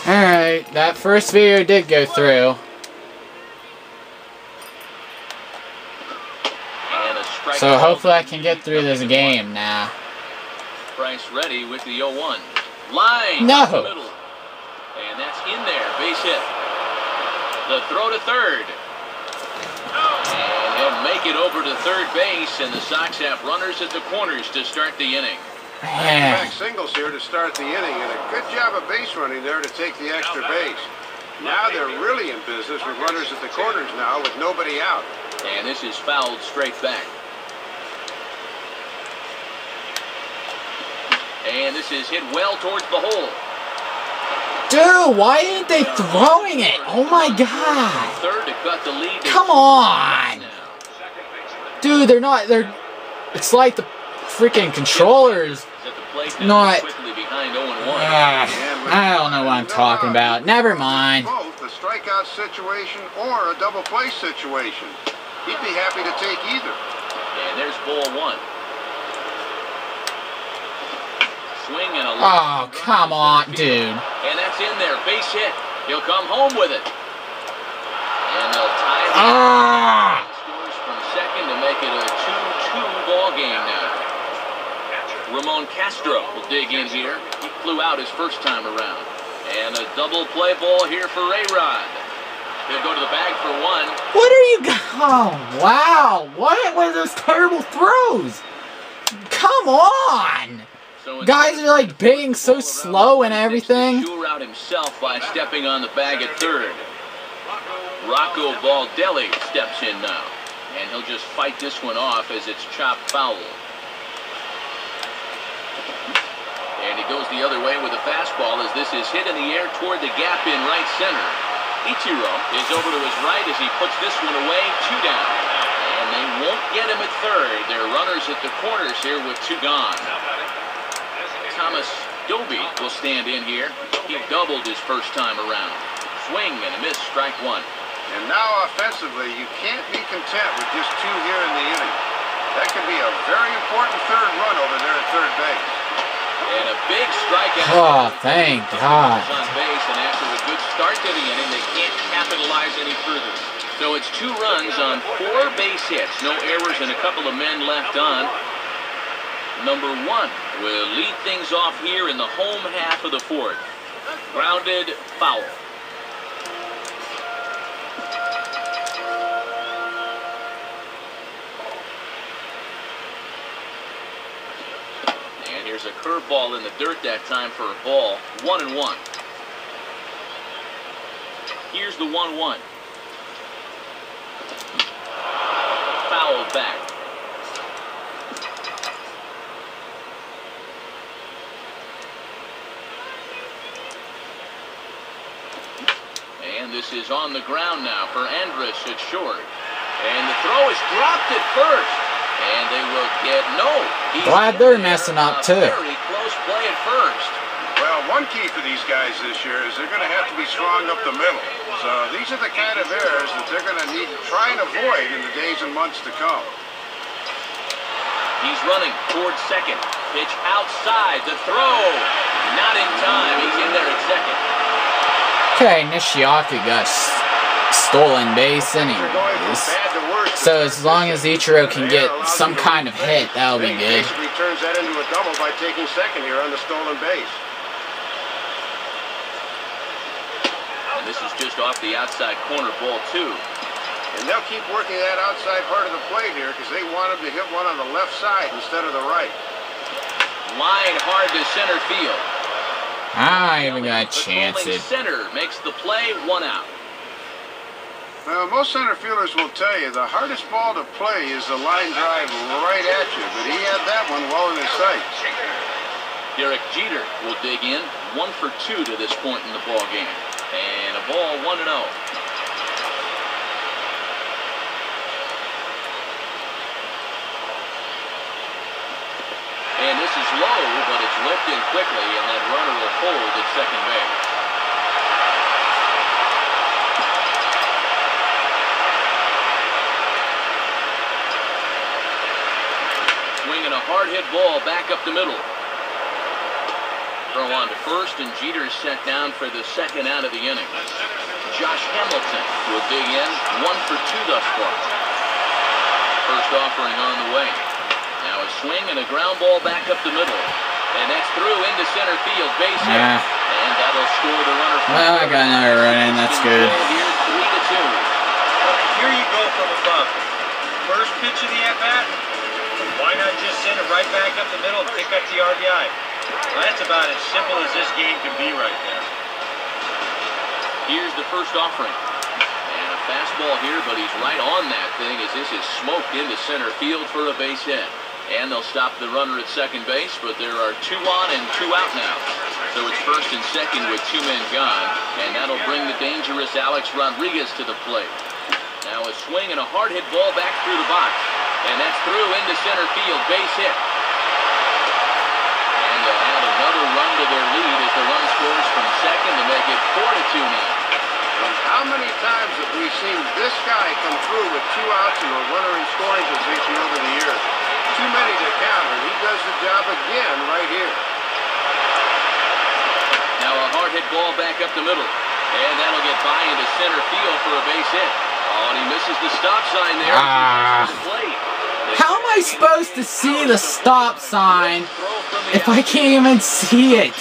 Alright, that first video did go through. So hopefully I can get through this game now. Price ready with the 0-1. Line no. the middle. And that's in there. Base hit. The throw to third. And he'll make it over to third base, and the Sox have runners at the corners to start the inning. Back singles here to start the inning, and a good job of base running there to take the extra base. Now they're really in business with runners at the corners now with nobody out. And this is fouled straight back. And this is hit well towards the hole. Dude, why ain't they throwing it? Oh my god. Third to cut the lead. Come on. Dude, they're not, it's like the freaking controllers not, I don't know what I'm talking about. Never mind. Both a strikeout situation or a double play situation. He'd be happy to take either. And there's ball one. Swing and a oh, come on, dude. And that's in there. Base hit. He'll come home with it. And they'll tie it. Scores from second to make it a 2-2 ball game now. Ramon Castro will dig in here. He flew out his first time around. And a double play ball here for A-Rod. He'll go to the bag for one. What are you... Oh, wow. What were those terrible throws? Come on. So guys are like being so slow and everything. He out himself by stepping on the bag at third. Rocco Baldelli steps in now. And he'll just fight this one off as it's chopped foul. And he goes the other way with a fastball as this is hit in the air toward the gap in right center. Ichiro is over to his right as he puts this one away, 2 down. And they won't get him at third. They're runners at the corners here with 2 gone. Thomas Doby will stand in here. He doubled his first time around. Swing and a miss, strike one. And now offensively, you can't be content with just 2 here in the inning. That could be a very important third run over there at third base. And a big strikeout. Oh, thank God. On base, and after a good start to the inning, they can't capitalize any further. So it's 2 runs on 4 base hits. No errors and a couple of men left on. Number 1 will lead things off here in the home half of the 4th. Grounded foul. And here's a curveball in the dirt that time for a ball. 1-1. Here's the 1-1. Fouled back. And this is on the ground now for Andrus at short. And the throw is dropped at first. And they will get glad they're messing up too. Very close play at first. Well, one key for these guys this year is they're going to have to be strong up the middle. So these are the kind of errors that they're going to need to try and avoid in the days and months to come. He's running towards second. Pitch outside. The throw. Not in time. He's in there at second. Okay, Nishioka got stolen base anyways. So as long as Ichiro can get some kind of hit, that'll be good. Basically turns that into a double by taking second here on the stolen base. And this is just off the outside corner, ball 2. And they'll keep working that outside part of the plate here because they want him to hit one on the left side instead of the right. Line hard to center field. I even got a chance. Center makes the play, 1 out. Well, most center fielders will tell you the hardest ball to play is the line drive right at you, but he had that one well in his sights. Derek Jeter will dig in, 1 for 2 to this point in the ball game, and a ball 1-0. And this is low, but it's lifted quickly, and that runner will hold at second base. Swinging a hard hit ball back up the middle. Throw on to first, and Jeter's set down for the second out of the inning. Josh Hamilton will dig in, 1 for 2 thus far. First offering on the way. Now a swing and a ground ball back up the middle. And that's through into center field, base hit. And that'll score the runner from well, I got another run in, that's good. Here, 3-2. Here you go from above. First pitch of the at-bat, why not just send it right back up the middle and pick up the RBI? Well, that's about as simple as this game can be right there. Here's the first offering. And a fastball here, but he's right on that thing as this is smoked into center field for a base hit. And they'll stop the runner at second base, but there are 2 on and 2 out now. So it's first and second with 2 men gone, and that'll bring the dangerous Alex Rodriguez to the plate. Now a swing and a hard hit ball back through the box, and that's through into center field, base hit. And they'll add another run to their lead as the run scores from second to make it 4-2 now. How many times have we seen this guy come through with 2 outs and a runner in scoring position over the years? Too many to count, and he does the job again right here. Now a hard hit ball back up the middle, and that'll get by into center field for a base hit. Oh, and he misses the stop sign there. How am I supposed to see the stop sign if I can't even see it?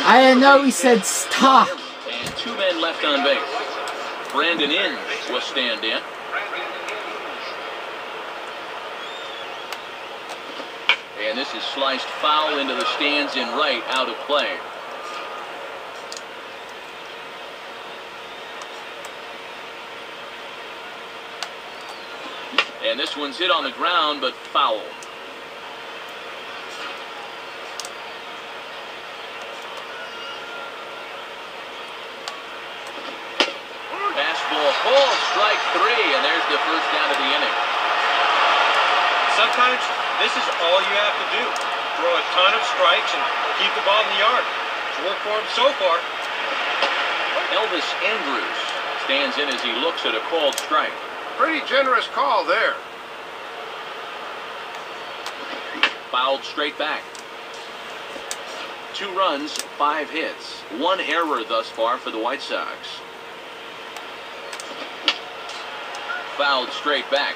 I didn't know he said stop. And 2 men left on base. Brandon Inns will stand in. And this is sliced foul into the stands in right, out of play. And this one's hit on the ground, but foul. Fastball full, strike 3, and there's the first out of the inning. Sometimes this is all you have to do. Throw a ton of strikes and keep the ball in the yard. It's worked for him so far. Elvis Andrus stands in as he looks at a called strike. Pretty generous call there. Fouled straight back. 2 runs, 5 hits. 1 error thus far for the White Sox. Fouled straight back.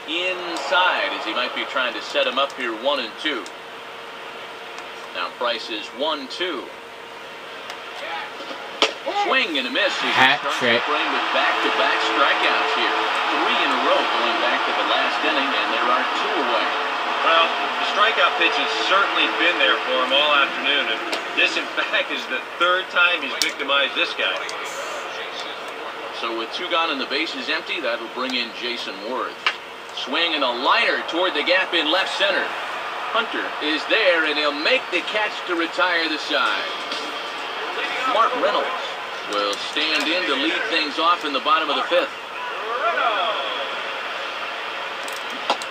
Inside as he might be trying to set him up here 1-2. Now Price is 1-2. Swing and a miss. Hat trick. With back-to-back strikeouts here. 3 in a row going back to the last inning, and there are 2 away. Well, the strikeout pitch has certainly been there for him all afternoon, and this, in fact, is the 3rd time he's victimized this guy. So with 2 gone and the base is empty, that'll bring in Jason Worth. Swing and a liner toward the gap in left center. Hunter is there, and he'll make the catch to retire the side. Mark Reynolds will stand in to lead things off in the bottom of the 5th.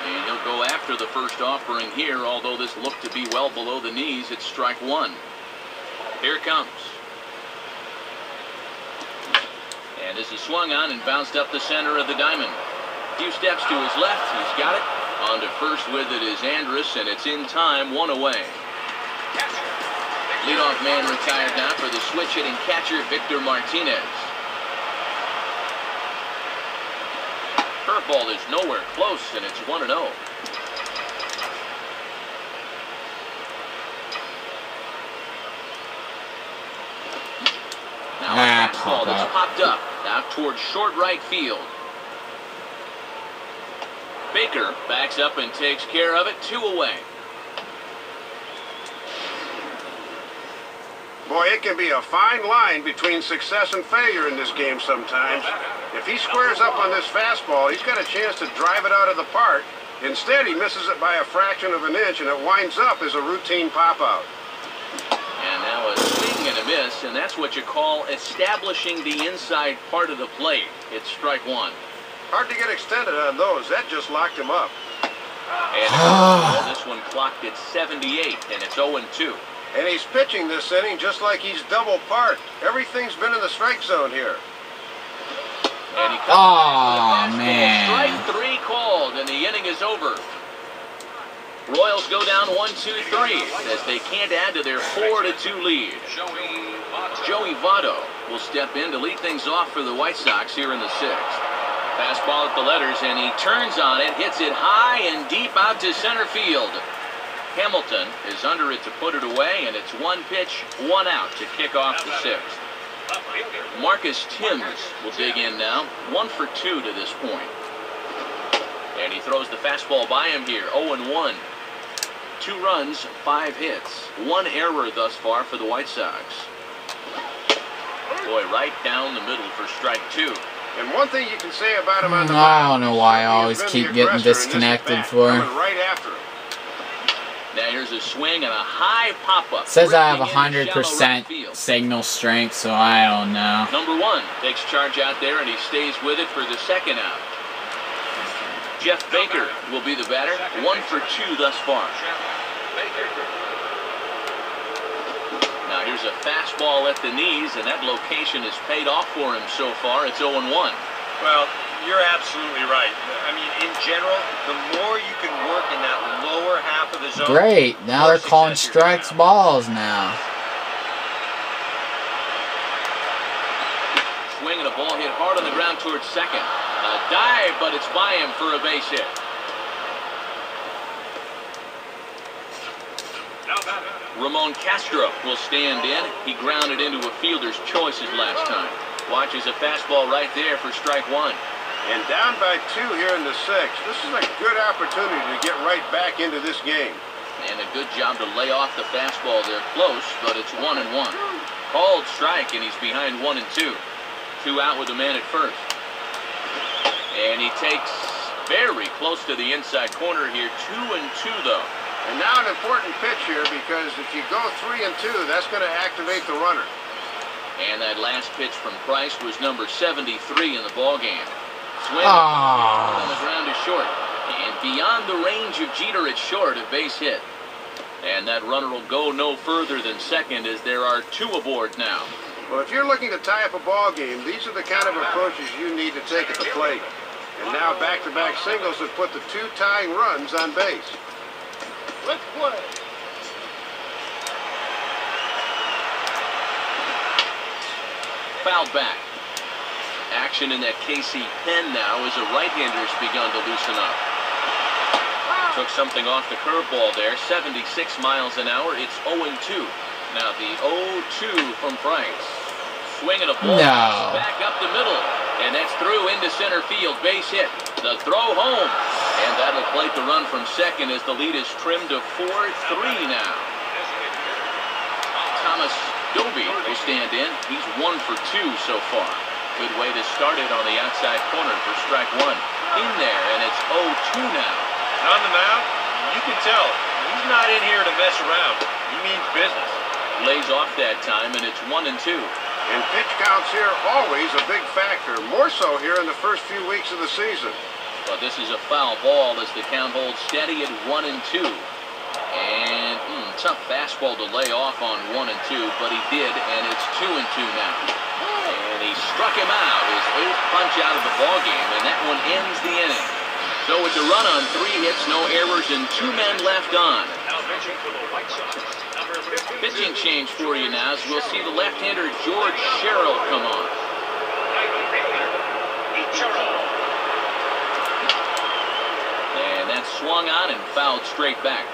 And he'll go after the first offering here, although this looked to be well below the knees. It's strike 1. Here it comes. And this is swung on and bounced up the center of the diamond. A few steps to his left, he's got it. On to first with it is Andrus, and it's in time, 1 away. Leadoff man retired now for the switch-hitting catcher, Victor Martinez. Curveball is nowhere close, and it's 1-0. Now a fastball that's popped up, out towards short right field. Baker backs up and takes care of it, 2 away. Boy, it can be a fine line between success and failure in this game sometimes. If he squares up on this fastball, he's got a chance to drive it out of the park. Instead, he misses it by a fraction of an inch, and it winds up as a routine pop-out. And now a swing and a miss, and that's what you call establishing the inside part of the plate. It's strike 1. Hard to get extended on those. That just locked him up. And this one clocked at 78, and it's 0-2. And he's pitching this inning just like he's double parked. Everything's been in the strike zone here. And he comes Oh, man. Strike 3 called, and the inning is over. Royals go down 1-2-3 as they can't add to their 4-2 lead. Joey Votto will step in to lead things off for the White Sox here in the 6th. Fastball at the letters, and he turns on it, hits it high and deep out to center field. Hamilton is under it to put it away, and it's 1 pitch, 1 out to kick off the 6th. Marcus Timms will dig in now, 1 for 2 to this point. And he throws the fastball by him here, 0-1. 2 runs, 5 hits, 1 error thus far for the White Sox. Boy, right down the middle for strike 2. And one thing you can say about him on the I don't know why I always keep getting disconnected for him. Right after him. Now here's a swing and a high pop-up. Says I have 100% signal strength, so I don't know. Number 1 takes charge out there, and he stays with it for the 2nd out. Jeff Baker will be the batter, 1 for 2 thus far. Now here's a fastball at the knees, and that location has paid off for him so far. It's 0-1. Well, you're absolutely right. I mean, in general, the more you can work in that lower half of the zone. Great. Now they're calling strikes balls now. Swing and a ball hit hard on the ground towards second. A dive, but it's by him for a base hit. Ramon Castro will stand in. He grounded into a fielder's choice his last time. Watches a fastball right there for strike 1. And down by 2 here in the 6th. This is a good opportunity to get right back into this game. And a good job to lay off the fastball there. Close, but it's 1-1. Called strike, and he's behind 1-2. 2 out with a man at first. And he takes very close to the inside corner here. 2-2 though. And now an important pitch here, because if you go 3-2, that's going to activate the runner. And that last pitch from Price was number 73 in the ballgame. Swing on the ground is short. And beyond the range of Jeter at short, a base hit. And that runner will go no further than second as there are 2 aboard now. Well, if you're looking to tie up a ball game, these are the kind of approaches you need to take at the plate. And now back-to-back singles have put the 2 tying runs on base. Let's play. Fouled back. Action in that KC pen now as a right-hander's begun to loosen up. Took something off the curveball there. 76 miles an hour. It's 0-2. Now the 0-2 from Price. Swinging a ball back up the middle. And that's through into center field. Base hit. The throw home. And that'll plate the run from second as the lead is trimmed to 4-3 now. Thomas Doby will stand in. He's 1 for 2 so far. Good way to start it on the outside corner for strike 1. In there, and it's 0-2 now. On the mound, you can tell he's not in here to mess around. He means business. Lays off that time, and it's 1-2. And pitch counts here always a big factor, more so here in the first few weeks of the season. But this is a foul ball as the count holds steady at 1-2. And tough fastball to lay off on 1-2, but he did, and it's 2-2 now. And he struck him out, his 8th punch out of the ballgame, and that one ends the inning. So it's a run on 3 hits, no errors, and 2 men left on. Pitching change for you now as we'll see the left-hander George Sherrill come on. And that's swung on and fouled straight back.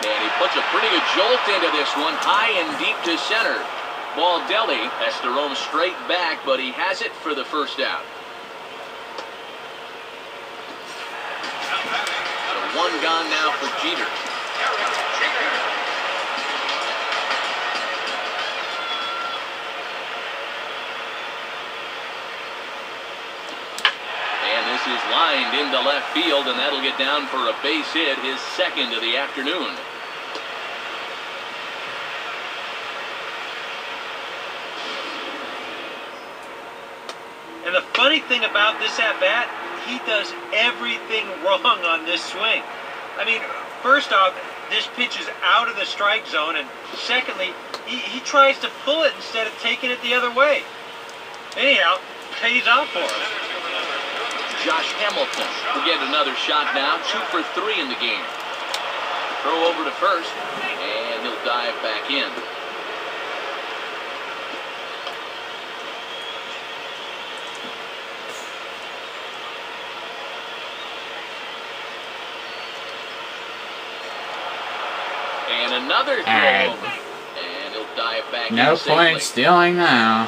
And he puts a pretty good jolt into this one, high and deep to center. Baldelli has to roam straight back, but he has it for the first out. So 1 gone now for Jeter. And this is lined into left field, and that'll get down for a base hit, his 2nd of the afternoon. And the funny thing about this at-bat, he does everything wrong on this swing. I mean, first off, this pitch is out of the strike zone, and secondly, he tries to pull it instead of taking it the other way. Anyhow, pays off for us. Josh Hamilton will get another shot now. 2 for 3 in the game. Throw over to first, and he'll dive back in. And another throw over. And he'll dive back in. No point stealing now.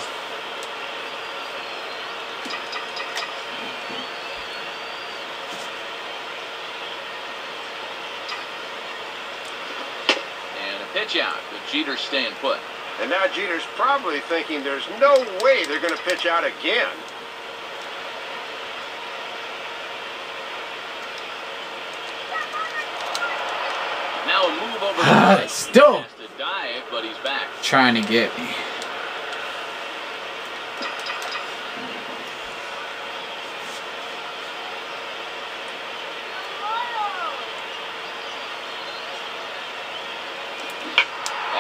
And a pitch out, but Jeter's staying put. And now Jeter's probably thinking there's no way they're going to pitch out again. Now a move over to right. Still to dive, but he's back. trying to get me.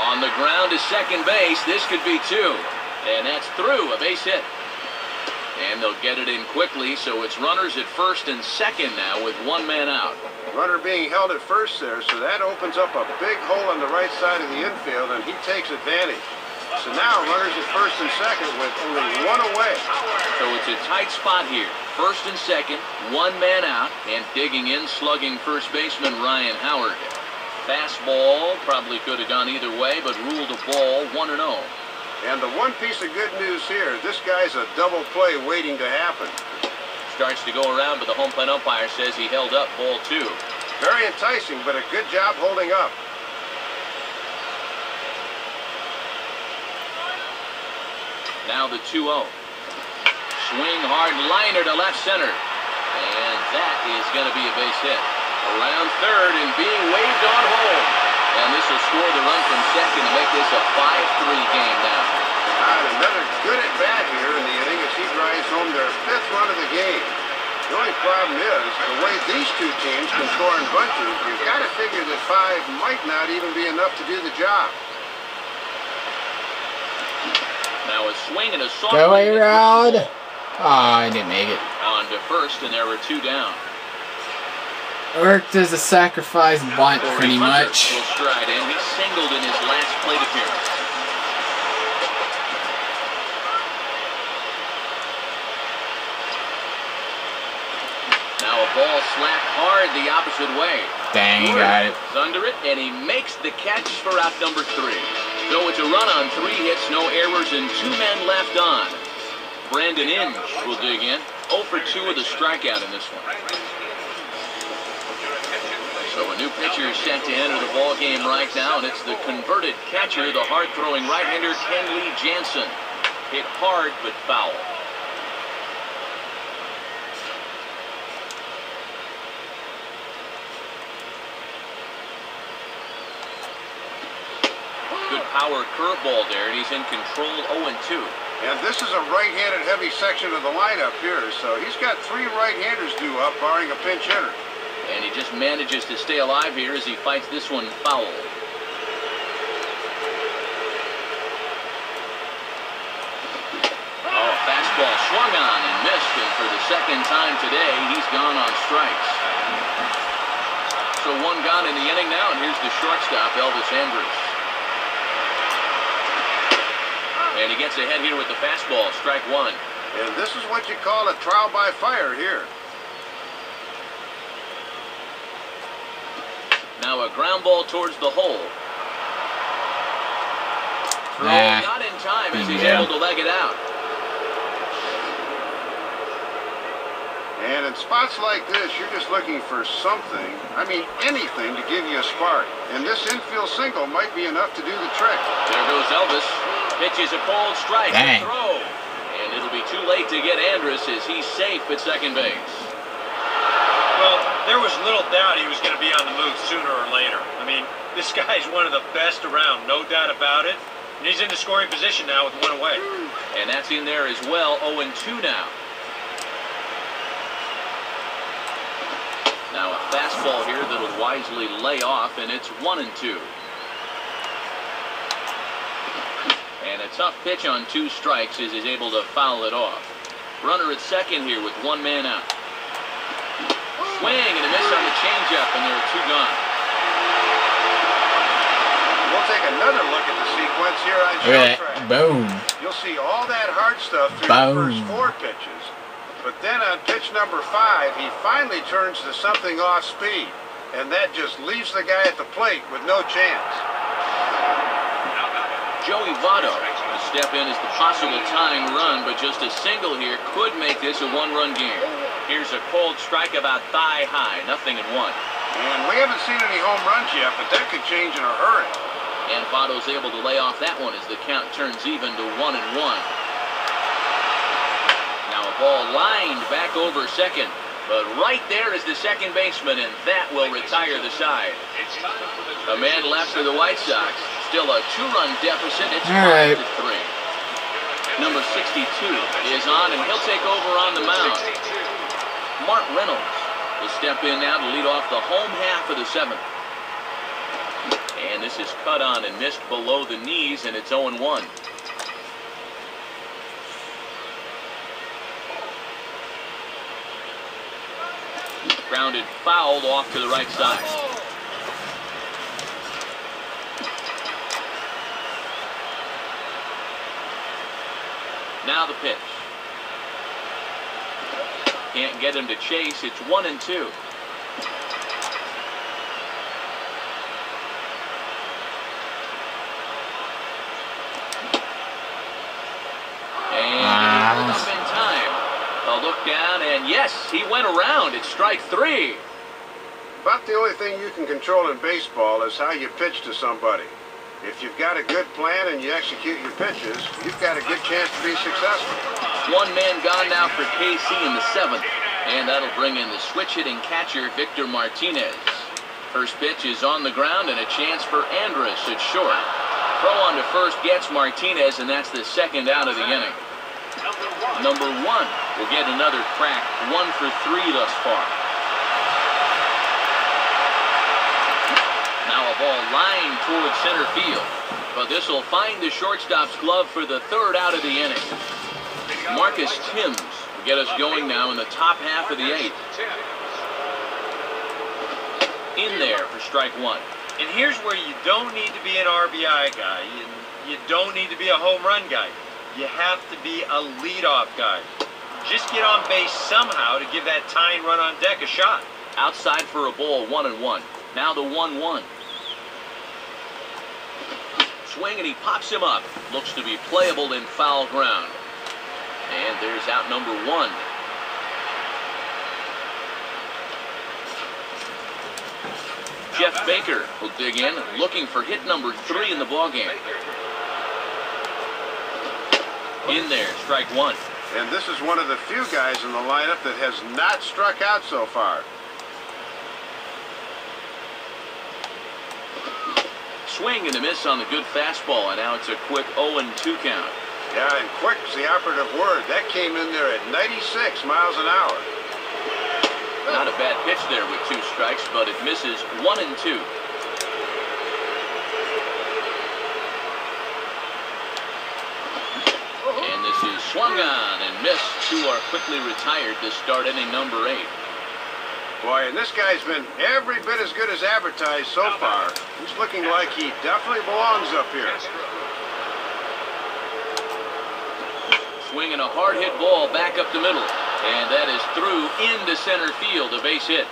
On the ground to second base. This could be 2. And that's through. A base hit. And they'll get it in quickly, so it's runners at first and second now with 1 man out. Runner being held at first there, so that opens up a big hole on the right side of the infield, and he takes advantage. So now runners at first and second with only 1 away. So it's a tight spot here. First and second, 1 man out, and digging in, slugging first baseman Ryan Howard. Fastball probably could have gone either way, but ruled a ball 1-0. And the one piece of good news here, this guy's a double play waiting to happen. Starts to go around, but the home plate umpire says he held up ball 2. Very enticing, but a good job holding up. Now the 2-0. Swing hard liner to left center. And that is going to be a base hit. Around third and being waved on home. And this will score the run from second to make this a 5-3 game now. Another good at bat here in the inning as he drives home their 5th run of the game. The only problem is, the way these two teams can score in bunches, you've got to figure that 5 might not even be enough to do the job. Now a swing and a soft. Go A-Rod. I didn't make it. On to first, and there were 2 down. Worked as a sacrifice bunt, pretty much. Will stride in. He singled in his last plate appearance. Now a ball slapped hard the opposite way. Dang, he got it. He's under it, and he makes the catch for out number 3. So it's a run on 3 hits, no errors, and 2 men left on. Brandon Inge will dig in. 0 for 2 with a strikeout in this one. So a new pitcher is set to enter the ball game right now, and it's the converted catcher, the hard-throwing right-hander Kenley Jenson. Hit hard but foul. Good power curveball there, and he's in control 0-2. And this is a right-handed heavy section of the lineup here, so he's got 3 right-handers due up, barring a pinch hitter. And he just manages to stay alive here as he fights this one foul. Oh, fastball swung on and missed, and for the second time today, he's gone on strikes. So 1 gone in the inning now, and here's the shortstop, Elvis Andrus. And he gets ahead here with the fastball, strike 1. And this is what you call a trial by fire here. Now a ground ball towards the hole. Throw not in time as he's able to leg it out. And in spots like this, you're just looking for something, I mean anything, to give you a spark. And this infield single might be enough to do the trick. There goes Elvis. Pitches a cold strike. Dang. Throw. And it'll be too late to get Andrus as he's safe at second base. Well, there was little doubt he was going to be on the move sooner or later. I mean, this guy's one of the best around, no doubt about it. And he's in the scoring position now with 1 away. And that's in there as well, 0-2 now. Now a fastball here that'll wisely lay off, and it's 1-2. And a tough pitch on 2 strikes as he's able to foul it off. Runner at second here with 1 man out. Swing and a miss on the changeup, and there are 2 gone. We'll take another look at the sequence here on Short Track. Boom. You'll see all that hard stuff through Boom. the first 4 pitches. But then on pitch number 5, he finally turns to something off speed. And that just leaves the guy at the plate with no chance. Joey Votto to step in as the possible tying run, but just a single here could make this a 1-run game. Here's a cold strike about thigh high, 0-1. And we haven't seen any home runs yet, but that could change in a hurry. And Votto's able to lay off that one as the count turns even to 1-1. Now a ball lined back over second, but right there is the second baseman, and that will retire the side. A man left for the White Sox. Still a 2-run deficit. It's 5-3. Number 62 is on, and he'll take over on the mound. Mark Reynolds will step in now to lead off the home half of the 7th. And this is cut on and missed below the knees, and it's 0-1. Grounded fouled off to the right side. Now the pitch. Can't get him to chase. It's 1-2. And up in time. A look down, and yes, he went around. It's strike 3. About the only thing you can control in baseball is how you pitch to somebody. If you've got a good plan and you execute your pitches, you've got a good chance to be successful. 1 man gone now for KC in the 7th, and that'll bring in the switch-hitting catcher Victor Martinez. First pitch is on the ground, and a chance for Andrus at short. Throw on to first gets Martinez, and that's the 2nd out of the inning. Number 1 will get another crack, 1 for 3 thus far. Now a ball lined towards center field, but this will find the shortstop's glove for the 3rd out of the inning. Marcus Timms will get us going now in the top half of the 8th. In there for strike 1. And here's where you don't need to be an RBI guy. You don't need to be a home run guy. You have to be a leadoff guy. Just get on base somehow to give that tying run on deck a shot. Outside for a ball, 1-1. Now the 1-1. Swing, and he pops him up. Looks to be playable in foul ground. And there's out number 1. Jeff Baker will dig in, looking for hit number 3 in the ballgame. In there, strike 1. And this is one of the few guys in the lineup that has not struck out so far. Swing and a miss on the good fastball, and now it's a quick 0-2 count. Yeah, and quick's the operative word. That came in there at 96 miles an hour. Not a bad pitch there with 2 strikes, but it misses 1-2. And this is swung on and missed. 2 are quickly retired to start inning number 8. Boy, and this guy's been every bit as good as advertised so far. He's looking like he definitely belongs up here. Swinging a hard-hit ball back up the middle. And that is through into center field, a base hit.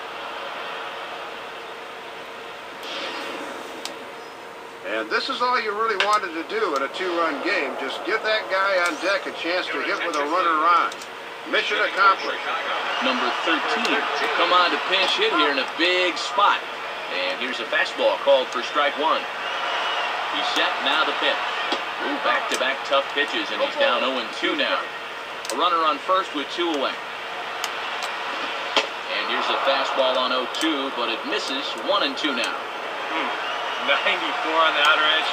And this is all you really wanted to do in a 2-run game. Just give that guy on deck a chance to hit with a runner on. Mission accomplished. Number 13 will come on to pinch hit here in a big spot. And here's a fastball called for strike 1. He's set, now the pitch. Ooh, back-to-back tough pitches, and he's down 0-2 now. A runner on first with 2 away. And here's a fastball on 0-2, but it misses. 1-2 now. 94 on the outer edge.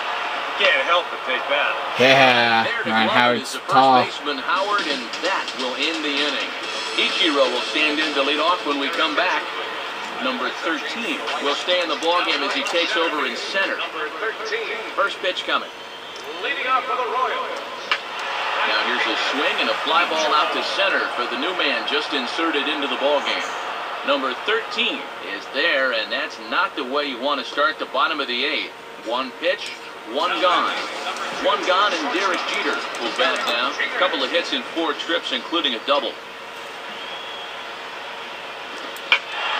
You can't help but take that. Yeah, Ryan Howard's first tall. baseman Howard, and that will end the inning. Ichiro will stand in to lead off when we come back. Number 13 will stay in the ballgame as he takes over in center. First pitch coming. Leading off for the Royals. Now here's a swing and a fly ball out to center for the new man just inserted into the ballgame. Number 13 is there, and that's not the way you want to start the bottom of the 8th. One pitch, one gone. One gone, and Derek Jeter will bat down. A couple of hits in 4 trips, including a double.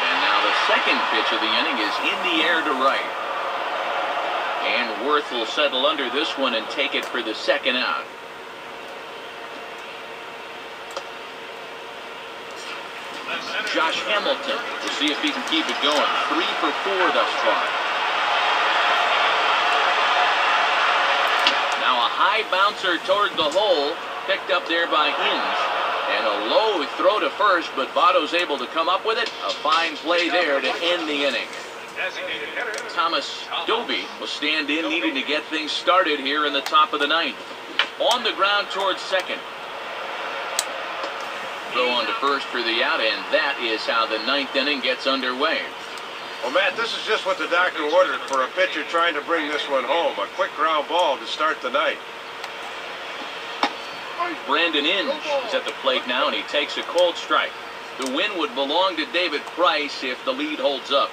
And now the second pitch of the inning is in the air to right. And Worth will settle under this one and take it for the second out. Josh Hamilton, we'll see if he can keep it going. 3 for 4 thus far. Now a high bouncer toward the hole, picked up there by Inge. And a low throw to first, but Votto's able to come up with it. A fine play there to end the inning. Thomas Doby will stand in, needing to get things started here in the top of the 9th. On the ground towards second. Throw on to first for the out, and that is how the 9th inning gets underway. Well, Matt, this is just what the doctor ordered for a pitcher trying to bring this one home. A quick ground ball to start the 9th. Brandon Inge is at the plate now, and he takes a cold strike. The win would belong to David Price if the lead holds up.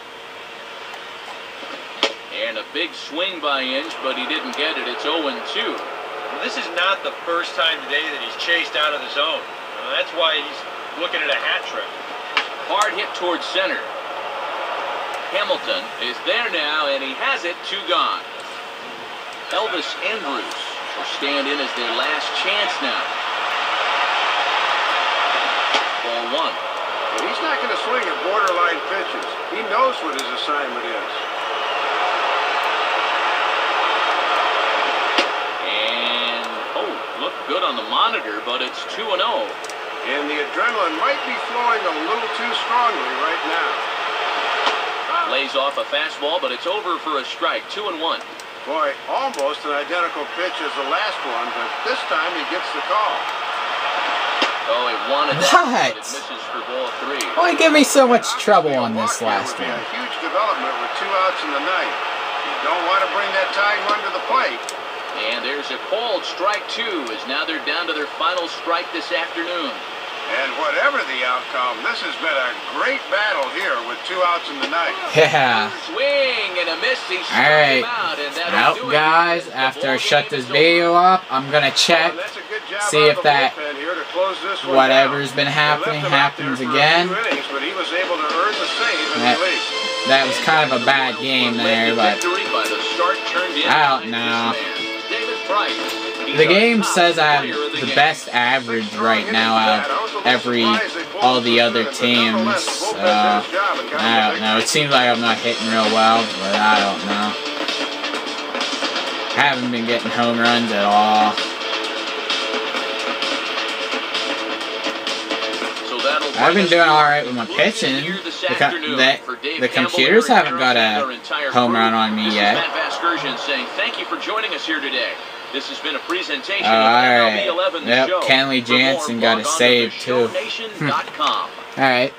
And a big swing by Inge, but he didn't get it. It's 0-2. Well, this is not the first time today that he's chased out of the zone. That's why he's looking at a hat trick. Hard hit towards center. Hamilton is there now, and he has it. 2 gone. Elvis Andrus will stand in as their last chance now. Ball 1. Well, he's not going to swing at borderline pitches. He knows what his assignment is. And, looked good on the monitor, but it's 2-0. And the adrenaline might be flowing a little too strongly right now. Lays off a fastball, but it's over for a strike. 2-1. Boy, almost an identical pitch as the last one, but this time he gets the call. Oh, he wanted that, but it misses for ball 3. Why give me so much trouble on this last one? A huge development with 2 outs in the 9th. You don't want to bring that tying run to the plate. And there's a called strike 2, as now they're down to their final strike this afternoon. And whatever the outcome, this has been a great battle here with 2 outs in the 9th. Yeah. Swing and a miss. Alright. Now, guys, after I shut this video up, I'm going to check, see if that whatever's been happening happens again. That was kind of a bad game there, but I don't know. The game says I have the best average right now out of all the other teams. So, I don't know. It seems like I'm not hitting real well, but I don't know. I haven't been getting home runs at all. I've been doing alright with my pitching. The computers haven't got a home run on me yet. Thank you for joining us here today. This has been a presentation of alright. MLB 11 The Yep, Show. Kenley Jenson got a save too. Alright.